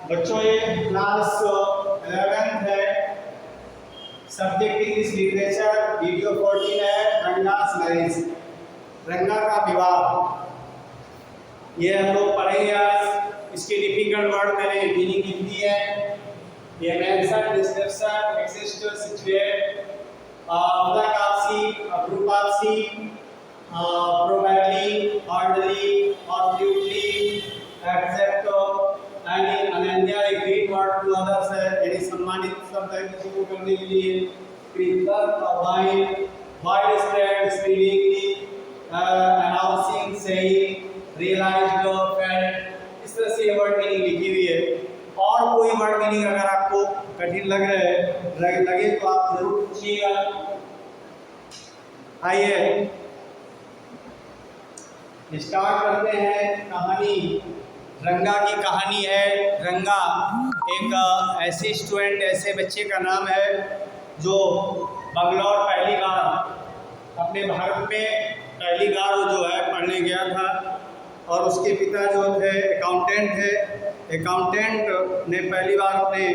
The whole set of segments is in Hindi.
बच्चों ये क्लास 11th है, सब्जेक्ट इंग्लिश लिटरेचर, वीडियो 14 है रंगास मैरिज, रंगा का विवाह। ये हम लोग पढ़ेंगे आज। इसके डिफिकल्ट वर्ड मैंने मीनिंग लिख दी है। ये मेंशन, डिस्क्रिप्शन, एक्सिस्ट, सिचुएट, फ्लैकापसी, ग्रुपापसी, प्रोबेबली, ऑर्डरली, ऑब्लिकली, एक्सेप्ट, यानी अनन्या एक ग्रीट वर्ड टू अदर्स है, यानी सम्मानित शब्द है किसी को करने के लिए। कृतज्ञ, wide, wide spread, spreadingly, announcing, saying, realised, felt, इस तरह से ये वर्ड मीनिंग लिखी हुई है। और कोई वर्ड मीनिंग अगर आपको कठिन लगे तो आप जरूर पूछिएगा। आइए स्टार्ट करते हैं कहानी। रंगा की कहानी है। रंगा एक ऐसे स्टूडेंट, ऐसे बच्चे का नाम है जो बंगलौर पहली बार अपने भारत में पहली बार जो है पढ़ने गया था। और उसके पिता जो थे अकाउंटेंट थे। अकाउंटेंट ने पहली बार अपने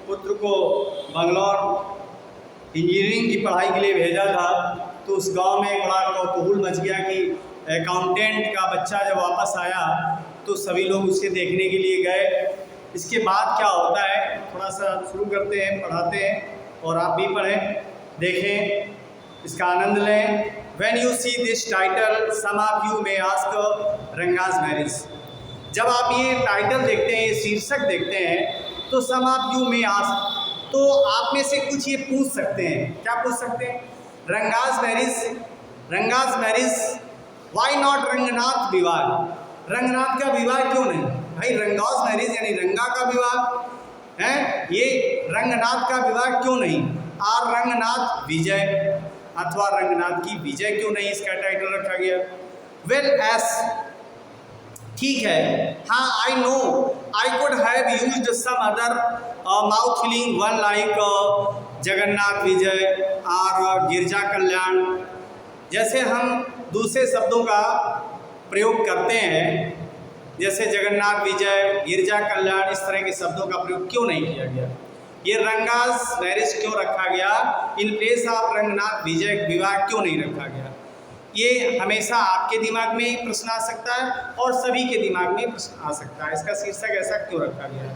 पुत्र को बंगलौर इंजीनियरिंग की पढ़ाई के लिए भेजा था। तो उस गांव में एक बड़ा कौतूहल मच गया कि अकाउंटेंट का बच्चा जब वापस आया तो सभी लोग उसे देखने के लिए गए। इसके बाद क्या होता है थोड़ा सा शुरू करते हैं, पढ़ाते हैं और आप भी पढ़ें, देखें, इसका आनंद लें। When you see this title, some of you may ask Ranga's marriage. जब आप ये टाइटल देखते हैं, ये शीर्षक देखते हैं, तो some of you may ask, तो आप में से कुछ ये पूछ सकते हैं। क्या पूछ सकते हैं? Ranga's marriage, Ranga's marriage, why not Ranganath विवाह? रंगनाथ का विवाह क्यों नहीं? भाई रंगास मैरिज यानी रंगा का विवाह है, ये रंगनाथ का विवाह क्यों नहीं? आर रंगनाथ विजय अथवा रंगनाथ की विजय क्यों नहीं इसका टाइटल रखा गया? वेल एस ठीक है, हाँ I know I could have used some other mouth filling one like Jagannath Vijay और गिरजा कल्याण। जैसे हम दूसरे शब्दों का प्रयोग करते हैं, जैसे जगन्नाथ विजय, गिरजा कल्याण, इस तरह के शब्दों का प्रयोग क्यों नहीं किया गया? ये रंगास मैरिज क्यों रखा गया? इन प्लेस ऑफ रंगनाथ विजय विवाह क्यों नहीं रखा गया? ये हमेशा आपके दिमाग में प्रश्न आ सकता है और सभी के दिमाग में प्रश्न आ सकता है, इसका शीर्षक ऐसा क्यों रखा गया?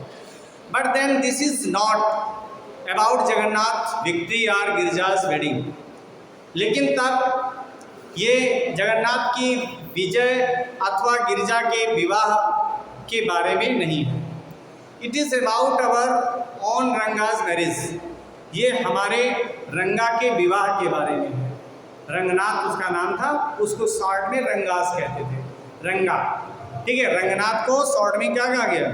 But then this is not about Jagannath victory और गिरजाज वेडिंग। लेकिन तब ये जगन्नाथ की विजय अथवा गिरजा के विवाह के बारे में नहीं है। It is about our on Ranga's marriage, ये हमारे रंगा के विवाह के बारे में है। रंगनाथ उसका नाम था, उसको शॉर्ट में रंगास कहते थे, रंगा, ठीक है। रंगनाथ को शॉर्ट में क्या कहा गया?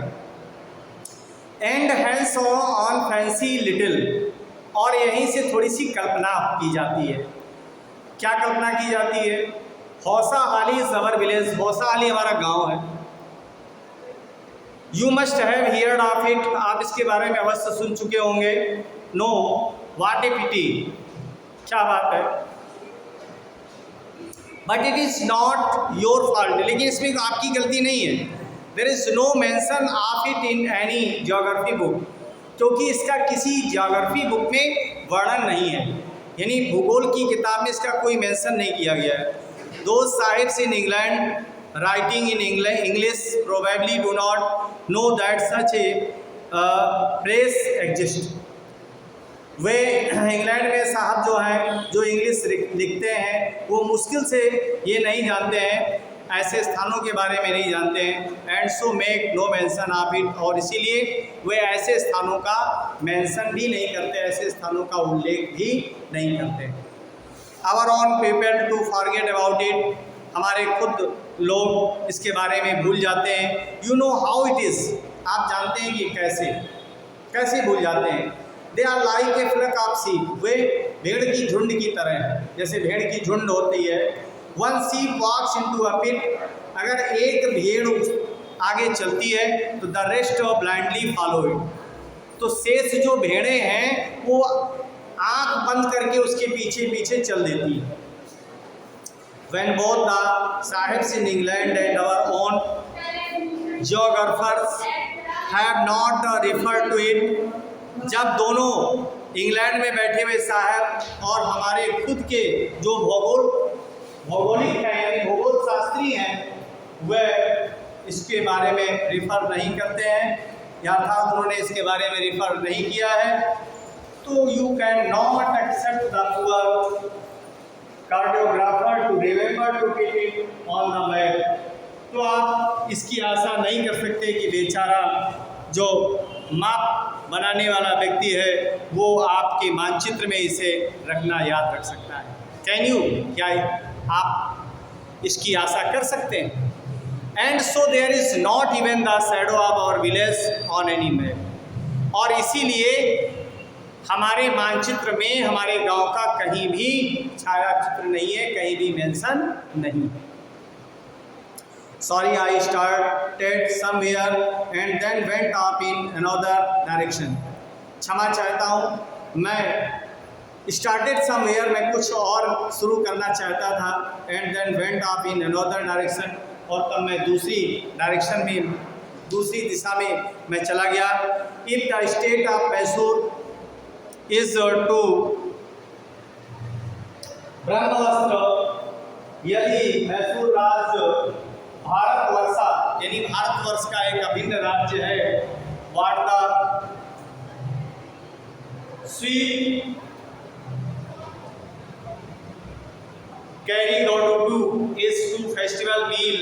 And hence on fancy little, और यहीं से थोड़ी सी कल्पना की जाती है। क्या कल्पना की जाती है? हौसाहाली इज अवर विलेज, हौसाहाली हमारा गांव है। You must have heard of it, आप इसके बारे में अवश्य सुन चुके होंगे। नो, व्हाट ए पिटी, क्या बात है। But it is not your fault, लेकिन इसमें आपकी गलती नहीं है। There is no mention of it in any geography book, क्योंकि इसका किसी ज्योग्राफी बुक में वर्णन नहीं है, यानी भूगोल की किताब में इसका कोई मेंशन नहीं किया गया है। Those sahibs in England writing in English probably do not know that such a place exist. Way England में साहब जो हैं, जो इंग्लिश लिखते हैं, वो मुश्किल से ये नहीं जानते हैं, ऐसे स्थानों के बारे में नहीं जानते हैं। And so make no mention of it, और इसीलिए वे ऐसे स्थानों का मेंशन भी नहीं करते, ऐसे स्थानों का उल्लेख भी नहीं करते। Our own people to forget about it, हमारे खुद लोग इसके बारे में भूल जाते हैं। You know how it is, आप जानते हैं कि कैसे भूल जाते हैं। They are like a flock of sheep, वे भेड़ की झुंड की तरह है। जैसे भेड़ की झुंड होती है, one sheep walks into a pit, अगर एक भेड़ आगे चलती है तो the rest blindly follow it, तो शेष जो भेड़ें हैं वो आँख बंद करके उसके पीछे पीछे चल देती है। when both the Sahibs in England and our own geographers have not referred to it, जब दोनों इंग्लैंड में बैठे हुए साहब और हमारे खुद के जो भौगोलिक हैं यानी भूगोल शास्त्री हैं वह इसके बारे में रिफ़र नहीं करते हैं अर्थात उन्होंने इसके बारे में रिफ़र नहीं किया है, तो you can not except the poor cartographer to remember to keep it on the map. तो आप इसकी आशा नहीं कर सकते कि बेचारा जो माप बनाने वाला व्यक्ति है वो आपके मानचित्र में इसे रखना याद रख सकता है। कैन यू, क्या आप इसकी आशा कर सकते हैं? And so there is not even the shadow of our village on any map. और इसीलिए हमारे मानचित्र में हमारे गांव का कहीं भी छायाचित्र नहीं है, कहीं भी मेंशन नहीं है। Sorry, I started somewhere and then went off in another direction. क्षमा चाहता हूँ, मैं started somewhere, मैं कुछ और शुरू करना चाहता था and then went off in another direction, और तब मैं दूसरी डायरेक्शन में, दूसरी दिशा में मैं चला गया। If the state of Mysore is to ब्रह्मवस्त्र, यदि मैसूर राज्य भारतवर्षा यानी भारतवर्ष का एक अभिन्न राज्य है, वाट द स्वीट कैरी गौडू इज टू फेस्टिवल मील,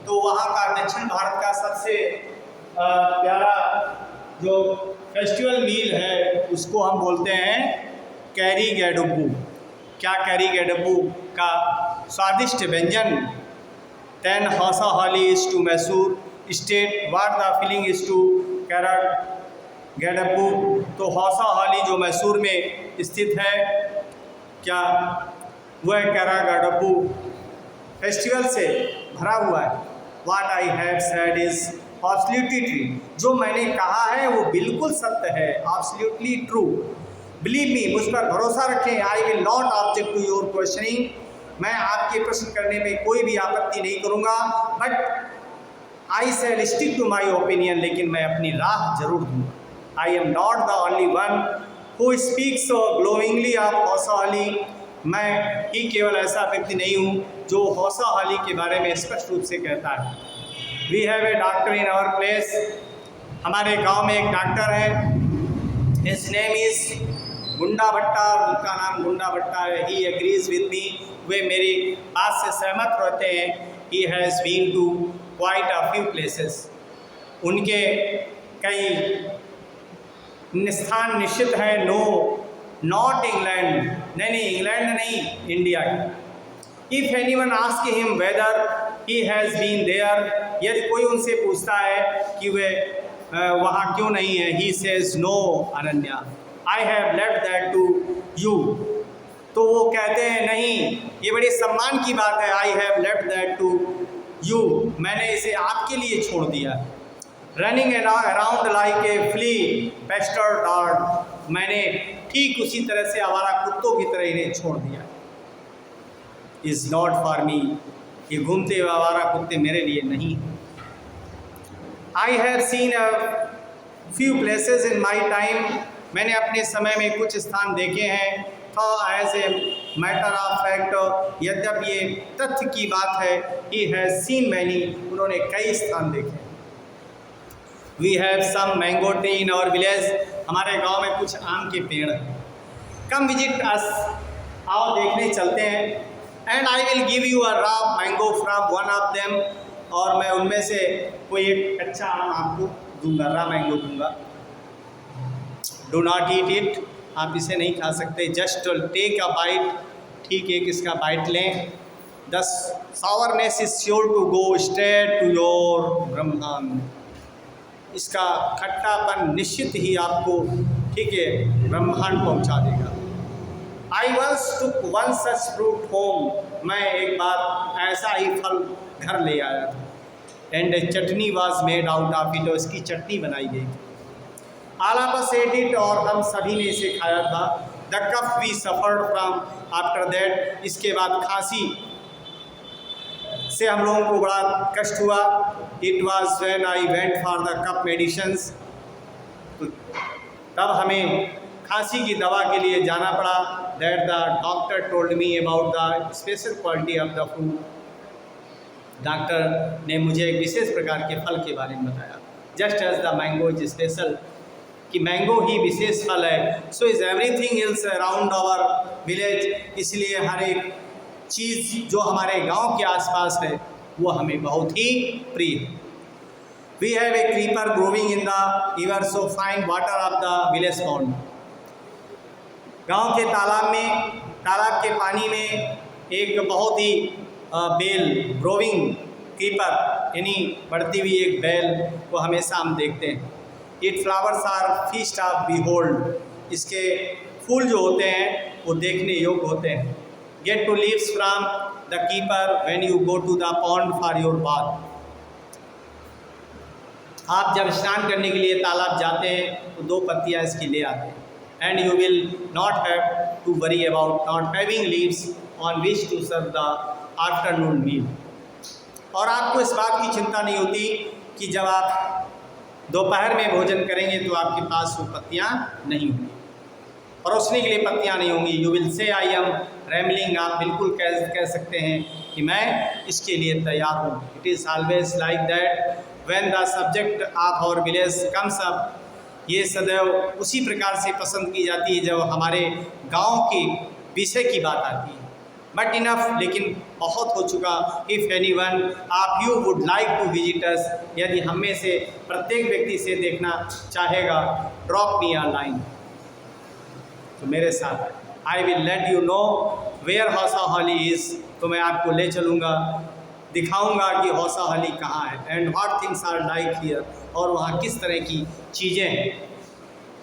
तो वहाँ का दक्षिण भारत का सबसे प्यारा जो फेस्टिवल मील है उसको हम बोलते हैं कैरी गैडुब्बू। क्या कैरी गैडुब्बू का स्वादिष्ट व्यंजन। Then Hausa Holi is to Mysore state, what the feeling is to Gadabbu। तो हौसा हाली जो मैसूर में स्थित है, क्या वह गैडब्बू फेस्टिवल से भरा हुआ है। What I have said is absolutely true, जो मैंने कहा है वो बिल्कुल सत्य है, absolutely true। Believe me, मुझ पर भरोसा रखें, I will not object to your questioning, मैं आपके प्रश्न करने में कोई भी आपत्ति नहीं करूँगा, but I shall stick to my opinion, लेकिन मैं अपनी राह जरूर दूँगा। I am not the only one who speaks glowingly of Hosa Halli, मैं ही केवल ऐसा व्यक्ति नहीं हूँ जो हौसा हाली के बारे में स्पष्ट रूप से कहता है। We have a doctor in our place, हमारे गांव में एक डॉक्टर है, हिज नेम इज़ गुंडा भट्टा, उनका नाम गुंडा भट्टा है। ही एग्रीज विद मी, वे मेरी बात से सहमत रहते हैं। He has been to quite a few places, उनके कई स्थान निश्चित है। नो नॉट इंग्लैंड, नहीं इंग्लैंड नहीं, इंडिया की। If anyone ask him whether he has been there, यदि कोई उनसे पूछता है कि वे वहाँ क्यों नहीं है, he says no Ananya, I have left that to you, तो वो कहते हैं नहीं, ये बड़ी सम्मान की बात है, I have left that to you, मैंने इसे आपके लिए छोड़ दिया। Running around like a flea pester dog, मैंने ठीक उसी तरह से आवारा कुत्तों की तरह इन्हें छोड़ दिया। इज़ नॉट फॉर मी, ये घूमते हुए आवारा कुत्ते मेरे लिए नहीं। I have seen a few places in my time, मैंने अपने समय में कुछ स्थान देखे हैं। As a matter of fact, यद्यपि ये तथ्य की बात है, ही हैज़ सीन मैनी, उन्होंने कई स्थान देखे। We have some mango tree in our village, हमारे गांव में कुछ आम के पेड़ हैं। कम विजिट अस, आओ देखने चलते हैं। And I will give you a raw mango from one of them, और मैं उनमें से कोई एक कच्चा आम आपको दूंगा, रॉ मैंगो दूंगा। डू नॉट ईट इट, आप इसे नहीं खा सकते। जस्ट टेक अ बाइट, ठीक एक इसका बाइट लें। The sourness is sure to go straight to your ब्रह्मांड, इसका खट्टापन निश्चित ही आपको ठीक है ब्रह्मांड पहुंचा देगा। I once took one such fruit home, मैं एक बार ऐसा ही फल घर ले आया था। And a chutney was made out of it, और इसकी चटनी बनाई गई। All of us ate it, और हम सभी ने इसे खाया था। The cough we suffered from after that, इसके बाद खांसी से हम लोगों को बड़ा कष्ट हुआ। It was when I went for the cough medicines, तब हमें खांसी की दवा के लिए जाना पड़ा। That the doctor told me about the special quality of the fruit, doctor ने मुझे एक विशेष प्रकार के फल के बारे में बताया। Just as the mango is special, कि मैंगो ही विशेष फल है, so is everything else around our village. इसलिए हर एक चीज़ जो हमारे गांव के आसपास है वो हमें बहुत ही प्रिय है। We have a creeper growing in the river so fine water of the village pond. गांव के तालाब में, तालाब के पानी में एक बहुत ही बेल, ग्रोविंग क्रीपर यानी बढ़ती हुई एक बेल को हमेशा हम देखते हैं। It flowers are feast of behold, इसके फूल जो होते हैं वो देखने योग्य होते हैं। Get to leaves from the keeper when you go to the pond for your bath. आप जब स्नान करने के लिए तालाब जाते हैं तो 2 पत्तियाँ इसकी ले आते हैं। And you will not have to worry about not having leaves on which to serve the afternoon meal. और आपको इस बात की चिंता नहीं होती कि जब आप दोपहर में भोजन करेंगे तो आपके पास वो पत्तियाँ नहीं होंगी, परोसने के लिए पत्तियाँ नहीं होंगी। You will say I am rambling, आप बिल्कुल कह सकते हैं कि मैं इसके लिए तैयार हूँ। It is always like that when the subject of our village comes up, ये सदैव उसी प्रकार से पसंद की जाती है जब हमारे गांव के विषय की बात आती है। बट इनफ, लेकिन बहुत हो चुका। इफ़ एनीवन आप you would like to visit us, यदि हम में से प्रत्येक व्यक्ति से देखना चाहेगा, ड्रॉप मी अ लाइन, तो मेरे साथ I will let you know where Hosahalli is, तो मैं आपको ले चलूँगा, दिखाऊंगा कि हौसाहली कहाँ है। And what things are like here, और वहाँ किस तरह की चीज़ें हैं।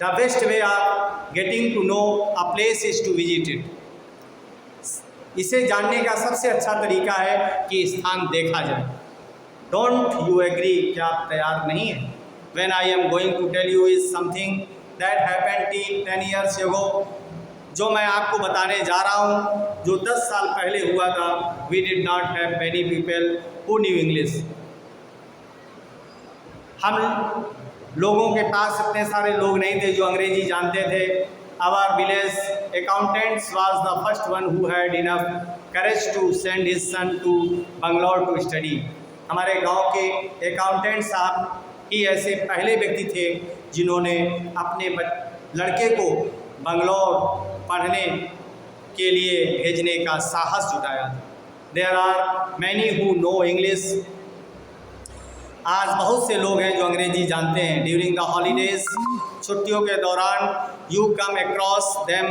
The best way of getting to know a place is to visit it, इसे जानने का सबसे अच्छा तरीका है कि स्थान देखा जाए। डोंट यू एग्री, क्या आप तैयार नहीं हैं? When I am going to tell you is something that happened 10 years ago, जो मैं आपको बताने जा रहा हूँ जो 10 साल पहले हुआ था। We did not have many people who knew English, हम लोगों के पास इतने सारे लोग नहीं थे जो अंग्रेजी जानते थे। Our village accountants was the first one who had enough courage to send his son to Bangalore to study. हमारे गांव के अकाउंटेंट साहब ही ऐसे पहले व्यक्ति थे जिन्होंने अपने लड़के को बंगलौर पढ़ने के लिए भेजने का साहस जुटाया। There are many who know English. आज बहुत से लोग हैं जो अंग्रेजी जानते हैं। ड्यूरिंग द हॉलीडेज, छुट्टियों के दौरान, you come across them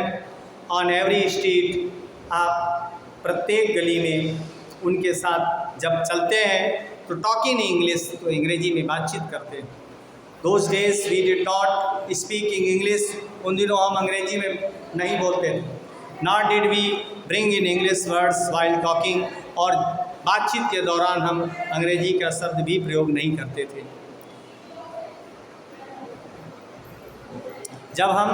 on every street, आप प्रत्येक गली में उनके साथ जब चलते हैं तो टॉक इन इंग्लिश, तो अंग्रेजी में बातचीत करते हैं। Those days we did not speaking English, उन दिनों हम अंग्रेजी में नहीं बोलते थे। Not did we bring in English words while talking, और बातचीत के दौरान हम अंग्रेजी का शब्द भी प्रयोग नहीं करते थे। जब हम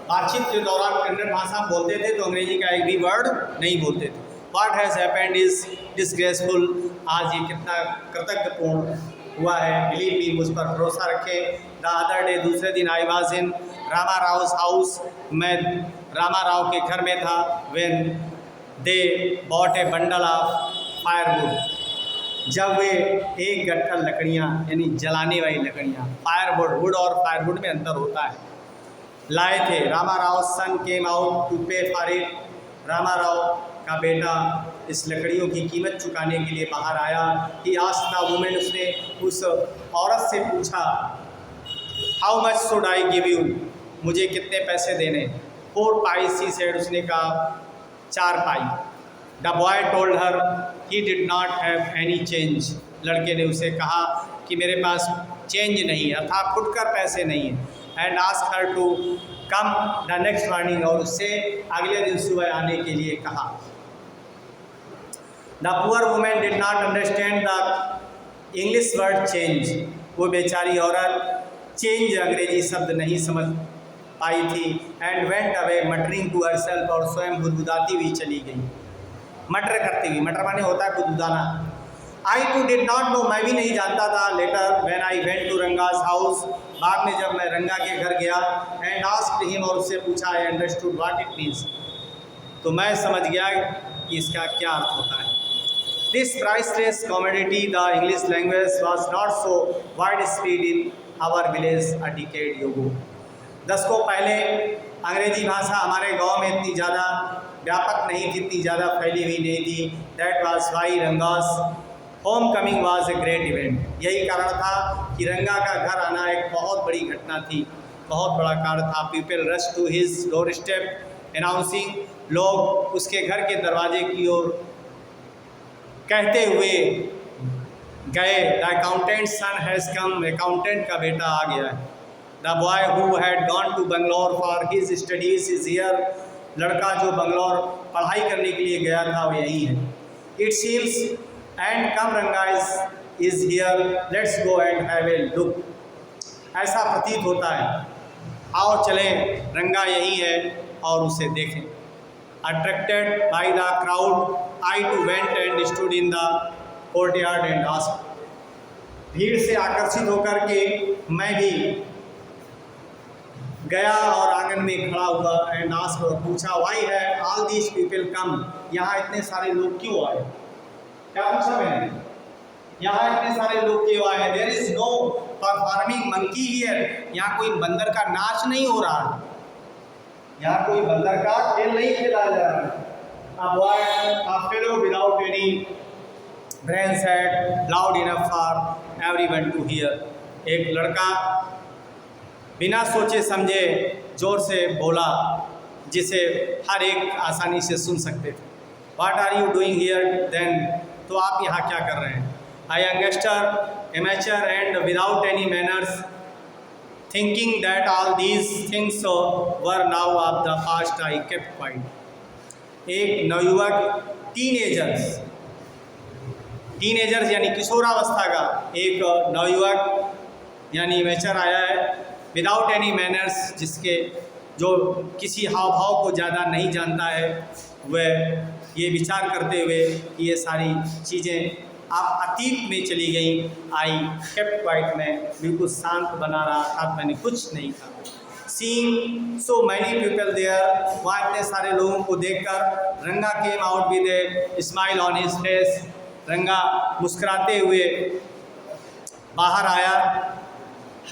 बातचीत के दौरान कन्नड़ भाषा बोलते थे तो अंग्रेजी का एक भी वर्ड नहीं बोलते थे। What has happened is disgraceful, आज ये कितना कृतज्ञपूर्ण हुआ है। बिलीव मी, मुझ पर भरोसा रखें। द अदर डे, दूसरे दिन, I was in Rama Rao house, मैं रामा राव के घर में था। When they bought A bundle of firewood, जब वे एक गट्ठा लकड़ियाँ यानी जलाने वाली लकड़ियाँ, फायरवुड, वुड और फायरवुड में अंतर होता है, लाए थे। रामा राव सन केम आउट टू पे फॉर इट, रामा राव का बेटा इस लकड़ियों की कीमत चुकाने के लिए बाहर आया। ही आस्क्ड द वुमेन, उसने उस औरत से पूछा, how much should I give you, मुझे कितने पैसे देने। 4 पाइस, ही सेड, उसने कहा 4 पाई। The boy told her he did not have any change, लड़के ने उसे कहा कि मेरे पास चेंज नहीं है, अर्थात फुटकर पैसे नहीं है। And ask her to come the next morning, और उससे अगले दिन सुबह आने के लिए कहा। The poor women did not understand the English word change, वो बेचारी औरत चेंज अंग्रेजी शब्द नहीं समझ पाई थी। And went away muttering to herself, और स्वयं गुदगुदाती हुई चली गई, मटर करती हुई। मटर माने होता है गुदगुदाना। I too did not know, मैं भी नहीं जानता था. Later when I went to Ranga's house, बाद में जब मैं रंगा के घर गया, and asked him, और उससे पूछा, I understood what it means. तो मैं समझ गया कि इसका क्या अर्थ होता है. This priceless commodity, the English language, was not so widespread in our village a decade ago. दशकों पहले अंग्रेजी भाषा हमारे गांव में इतनी ज़्यादा व्यापक नहीं थी, इतनी ज़्यादा फैली हुई नहीं थी. That was why Ranga's homecoming was a great event. यही कारण था कि रंगा का घर आना एक बहुत बड़ी घटना थी, बहुत बड़ा कार्य था. People rushed to his doorstep announcing, लोग उसके घर के दरवाजे की ओर कहते हुए गए, the accountant son has come, accountant का बेटा आ गया है. The boy who had gone to Bangalore for his studies is here, लड़का जो बंगलौर पढ़ाई करने के लिए गया था वो यही है. इट सीम्स एंड कम रंगा is here, let's go and have a look. ऐसा प्रतीत होता है, आओ चलें, रंगा यही है और उसे देखें. Attracted by the crowd, I too went and stood in the courtyard and asked. भीड़ से आकर्षित होकर के मैं भी गया और आंगन में खड़ा हुआ and asked, और पूछा, why have all these people come? यहाँ इतने सारे लोग क्यों आए? क्या पूछा मैंने? यहाँ इतने सारे लोग क्यों आए? There is no performing monkey here. यहाँ कोई बंदर का नाच नहीं हो रहा है, यहाँ कोई बंदर का खेल नहीं खेला जा रहा है. A boy, a fellow without any brain said loud enough for everyone to hear. एक लड़का बिना सोचे समझे जोर से बोला जिसे हर एक आसानी से सुन सकते थे. What are you doing here then? तो आप यहाँ क्या कर रहे हैं? A youngster, amateur and without any manners, thinking that all these things were now of the past, I kept quiet. एक नवयुवक टीनेजर्स यानी किशोरावस्था का एक नवयुवक यानी मेचर आया है, विदाउट एनी मैनर्स, जिसके जो किसी हाव भाव को ज़्यादा नहीं जानता है, वह ये विचार करते हुए कि ये सारी चीज़ें आप अतीत में चली गई. आई केप्ट क्वाइट, में बिल्कुल शांत बना रहा था, मैंने कुछ नहीं कहा. Seeing so many people there, वहाँ इतने सारे लोगों को देखकर Ranga came out with a smile on his face, Ranga मुस्कुराते हुए बाहर आया.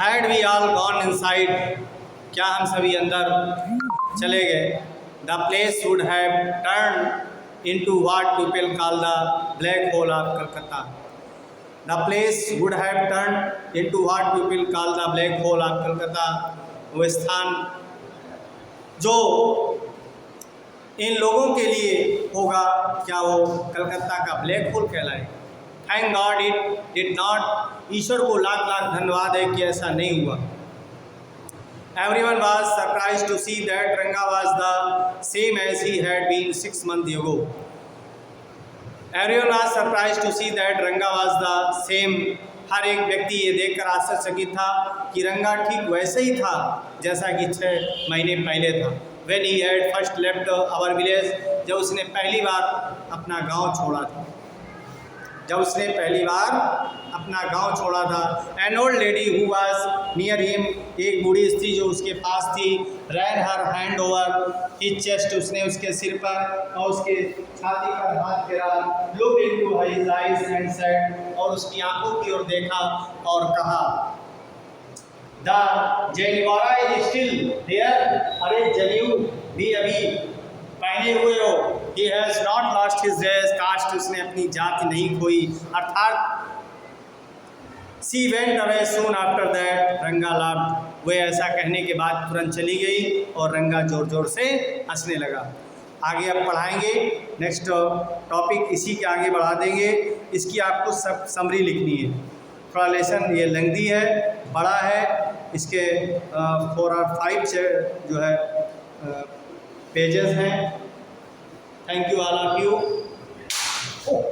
Had we all gone inside, क्या हम सभी अंदर चले गए? The place would have turn into what people call the black hole of Calcutta. The place would have turned into what people call the black hole of Calcutta. वो स्थान जो इन लोगों के लिए होगा, क्या वो कलकत्ता का ब्लैक होल कहलाए? Thank God it did not. ईश्वर को लाख लाख धन्यवाद है कि ऐसा नहीं हुआ. Everyone was surprised to see that Ranga was the same as he had been 6 months ago. Everyone was surprised to see that Ranga was the same. हर एक व्यक्ति ये देखकर आश्चर्यचकित था कि रंगा ठीक वैसे ही था जैसा कि 6 महीने पहले था. When he had first left our village, जब उसने पहली बार अपना गांव छोड़ा था, An old lady who was near him, एक बूढ़ी स्त्री जो उसके पास थी, ran her hand over his chest, उसने उसके सिर पर और उसके छाती पर हाथ फेरा, looked into his eyes and said, और उसकी आंखों की ओर देखा और कहा, the Janivara is still there, अरे जनेऊ भी अभी पहने हुए हो. He has not lost his race, caste, उसने अपनी जाति नहीं खोई, अर्थात she went away soon after that. रंगा laughed. वह ऐसा कहने के बाद तुरंत चली गई और रंगा जोर जोर से हंसने लगा. आगे अब पढ़ाएंगे, नेक्स्ट टॉपिक इसी के आगे बढ़ा देंगे. इसकी आपको सब समरी लिखनी है. थोड़ा लेसन ये लेंथी है, बड़ा है, इसके 4 और 5 जो है पेजेस हैं. Thank you all of you. Oh.